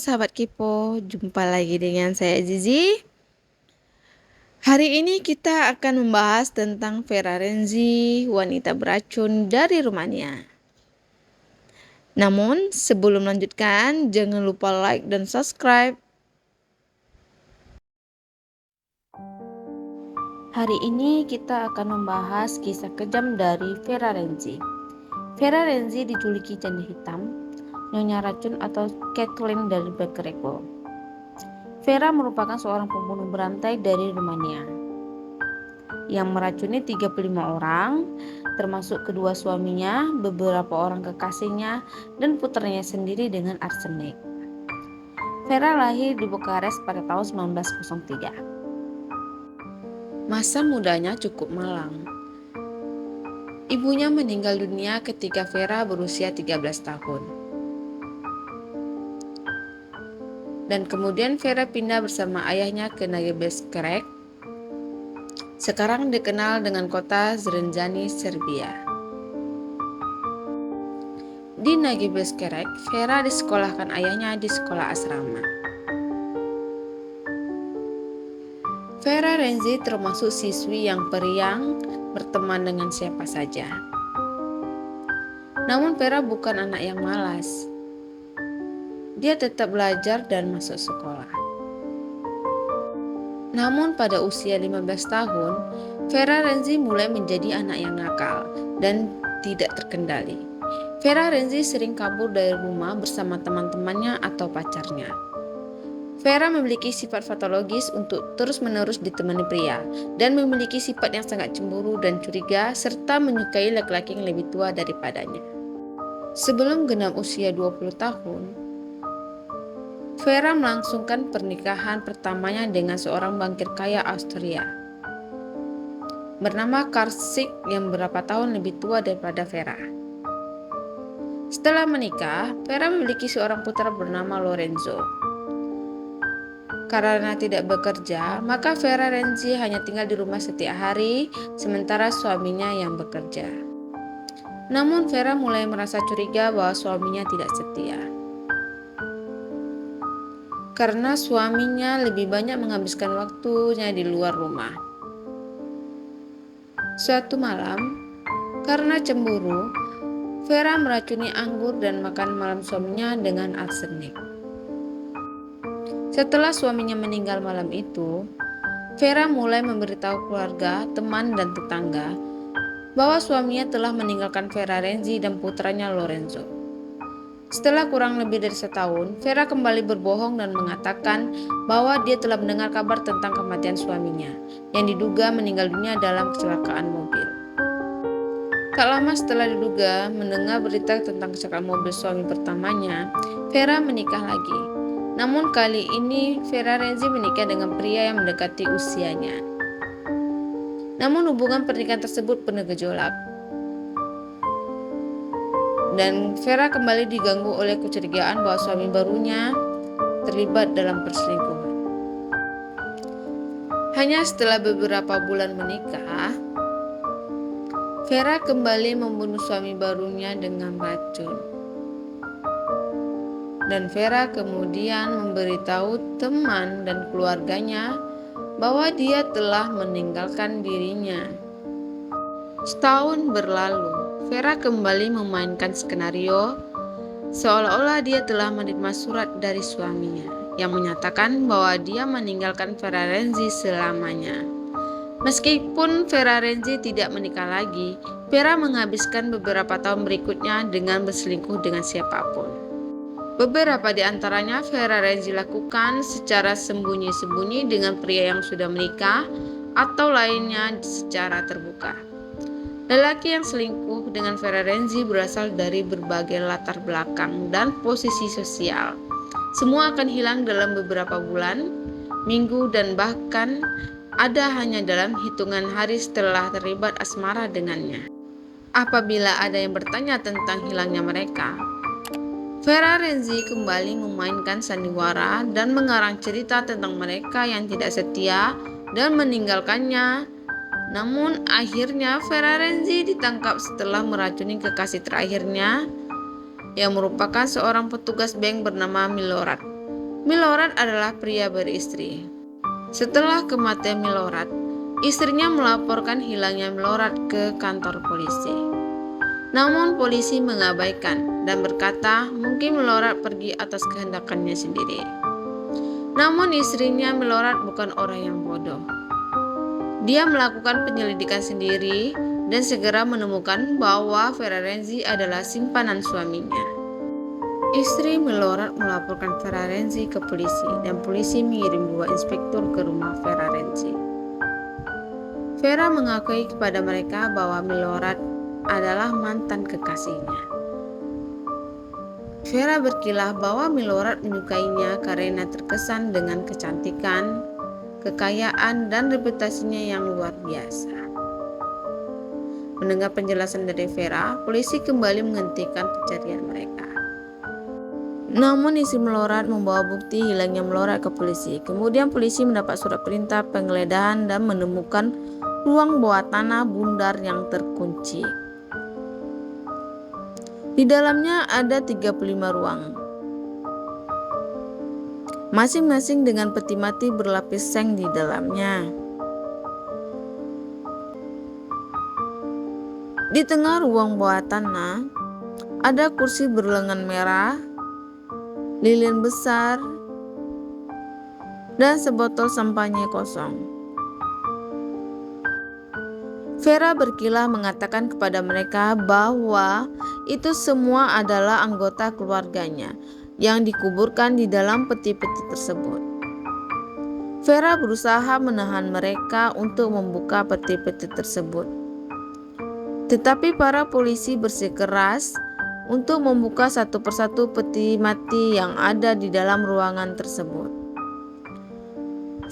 sahabat Kipo, jumpa lagi dengan saya Zizi. Hari ini kita akan membahas tentang Vera Renzi, wanita beracun dari Rumania. Namun sebelum melanjutkan, jangan lupa like dan subscribe. Hari ini kita akan membahas kisah kejam dari Vera Renzi. Vera Renzi dijuluki Janda Hitam, Nyonya Racun atau Kathleen dari Beckereco. Vera merupakan seorang pembunuh berantai dari Rumania yang meracuni 35 orang, termasuk kedua suaminya, beberapa orang kekasihnya, dan putranya sendiri dengan arsenik. Vera lahir di Bukares pada tahun 1903. Masa mudanya cukup malang. Ibunya meninggal dunia ketika Vera berusia 13 tahun. Dan kemudian Vera pindah bersama ayahnya ke Nagebeskerek, sekarang dikenal dengan kota Zrenjanin, Serbia. Di Nagebeskerek, Vera disekolahkan ayahnya di sekolah asrama. Vera Renzi termasuk siswi yang periang, berteman dengan siapa saja. Namun Vera bukan anak yang malas. Dia tetap belajar dan masuk sekolah. Namun pada usia 15 tahun, Vera Renzi mulai menjadi anak yang nakal dan tidak terkendali. Vera Renzi sering kabur dari rumah bersama teman-temannya atau pacarnya. Vera memiliki sifat patologis untuk terus-menerus ditemani pria dan memiliki sifat yang sangat cemburu dan curiga serta menyukai laki-laki yang lebih tua daripadanya. Sebelum genap usia 20 tahun, Vera melangsungkan pernikahan pertamanya dengan seorang bankir kaya Austria bernama Karsik yang beberapa tahun lebih tua daripada Vera. Setelah menikah, Vera memiliki seorang putra bernama Lorenzo. Karena tidak bekerja, maka Vera Renzi hanya tinggal di rumah setiap hari, sementara suaminya yang bekerja. Namun Vera mulai merasa curiga bahwa suaminya tidak setia. Karena suaminya lebih banyak menghabiskan waktunya di luar rumah. Suatu malam, karena cemburu, Vera meracuni anggur dan makan malam suaminya dengan arsenik. Setelah suaminya meninggal malam itu, Vera mulai memberitahu keluarga, teman, dan tetangga bahwa suaminya telah meninggalkan Vera Renzi dan putranya Lorenzo. Setelah kurang lebih dari setahun, Vera kembali berbohong dan mengatakan bahwa dia telah mendengar kabar tentang kematian suaminya, yang diduga meninggal dunia dalam kecelakaan mobil. Tak lama setelah diduga mendengar berita tentang kecelakaan mobil suami pertamanya, Vera menikah lagi. Namun kali ini Vera Renzi menikah dengan pria yang mendekati usianya. Namun hubungan pernikahan tersebut penuh gejolak. Dan Vera kembali diganggu oleh kecurigaan bahwa suami barunya terlibat dalam perselingkuhan. Hanya setelah beberapa bulan menikah, Vera kembali membunuh suami barunya dengan racun. Dan Vera kemudian memberitahu teman dan keluarganya bahwa dia telah meninggalkan dirinya. Setahun berlalu, Vera kembali memainkan skenario seolah-olah dia telah menerima surat dari suaminya yang menyatakan bahwa dia meninggalkan Vera Renzi selamanya. Meskipun Vera Renzi tidak menikah lagi, Vera menghabiskan beberapa tahun berikutnya dengan berselingkuh dengan siapapun. Beberapa di antaranya Vera Renzi lakukan secara sembunyi-sembunyi dengan pria yang sudah menikah atau lainnya secara terbuka. Lelaki yang selingkuh dengan Vera Renzi berasal dari berbagai latar belakang dan posisi sosial. Semua akan hilang dalam beberapa bulan, minggu, dan bahkan ada hanya dalam hitungan hari setelah terlibat asmara dengannya. Apabila ada yang bertanya tentang hilangnya mereka, Vera Renzi kembali memainkan sandiwara dan mengarang cerita tentang mereka yang tidak setia dan meninggalkannya. Namun akhirnya Vera Renzi ditangkap setelah meracuni kekasih terakhirnya yang merupakan seorang petugas bank bernama Milorad. Milorad adalah pria beristri. Setelah kematian Milorad, istrinya melaporkan hilangnya Milorad ke kantor polisi. Namun polisi mengabaikan dan berkata mungkin Milorad pergi atas kehendakannya sendiri. Namun istrinya Milorad bukan orang yang bodoh. Dia melakukan penyelidikan sendiri dan segera menemukan bahwa Vera Renzi adalah simpanan suaminya. Istri Milorad melaporkan Vera Renzi ke polisi dan polisi mengirim 2 inspektur ke rumah Vera Renzi. Vera mengakui kepada mereka bahwa Milorad adalah mantan kekasihnya. Vera berkilah bahwa Milorad menyukainya karena terkesan dengan kecantikan, kekayaan, dan reputasinya yang luar biasa. Mendengar penjelasan dari Vera, polisi kembali menghentikan pencarian mereka. Namun istri Milorad membawa bukti hilangnya Milorad ke polisi. Kemudian polisi mendapat surat perintah penggeledahan dan menemukan ruang bawah tanah bundar yang terkunci. Di dalamnya ada 35 ruang, masing-masing dengan peti mati berlapis seng di dalamnya. Di tengah ruang bawah tanah ada kursi berlengan merah, lilin besar, dan sebotol sampahnya kosong. Vera berkilah mengatakan kepada mereka bahwa itu semua adalah anggota keluarganya yang dikuburkan di dalam peti-peti tersebut. Vera berusaha menahan mereka untuk membuka peti-peti tersebut. Tetapi para polisi bersikeras untuk membuka satu persatu peti mati yang ada di dalam ruangan tersebut.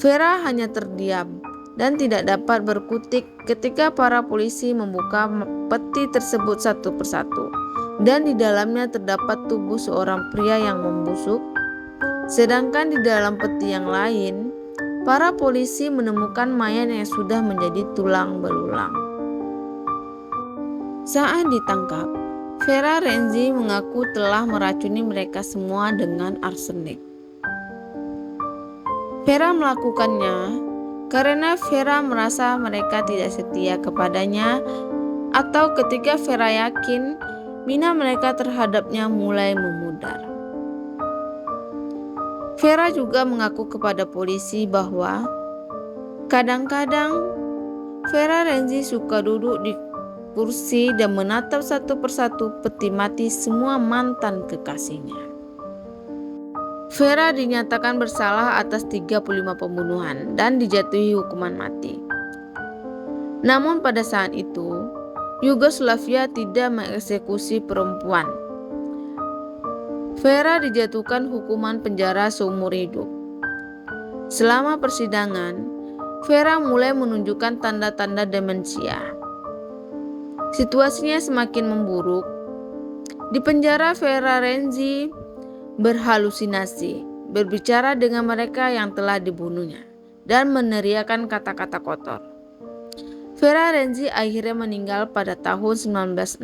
Vera hanya terdiam dan tidak dapat berkutik ketika para polisi membuka peti tersebut satu persatu, dan di dalamnya terdapat tubuh seorang pria yang membusuk. Sedangkan di dalam peti yang lain, para polisi menemukan mayat yang sudah menjadi tulang belulang. Saat ditangkap, Vera Renzi mengaku telah meracuni mereka semua dengan arsenik. Vera melakukannya karena Vera merasa mereka tidak setia kepadanya, atau ketika Vera yakin minat mereka terhadapnya mulai memudar. Vera juga mengaku kepada polisi bahwa kadang-kadang Vera Renzi suka duduk di kursi dan menatap satu persatu peti mati semua mantan kekasihnya. Vera dinyatakan bersalah atas 35 pembunuhan dan dijatuhi hukuman mati. Namun pada saat itu, Yugoslavia tidak mengeksekusi perempuan. Vera dijatuhkan hukuman penjara seumur hidup. Selama persidangan, Vera mulai menunjukkan tanda-tanda demensia. Situasinya semakin memburuk. Di penjara, Vera Renzi berhalusinasi, berbicara dengan mereka yang telah dibunuhnya, dan meneriakkan kata-kata kotor. Vera Renzi akhirnya meninggal pada tahun 1960.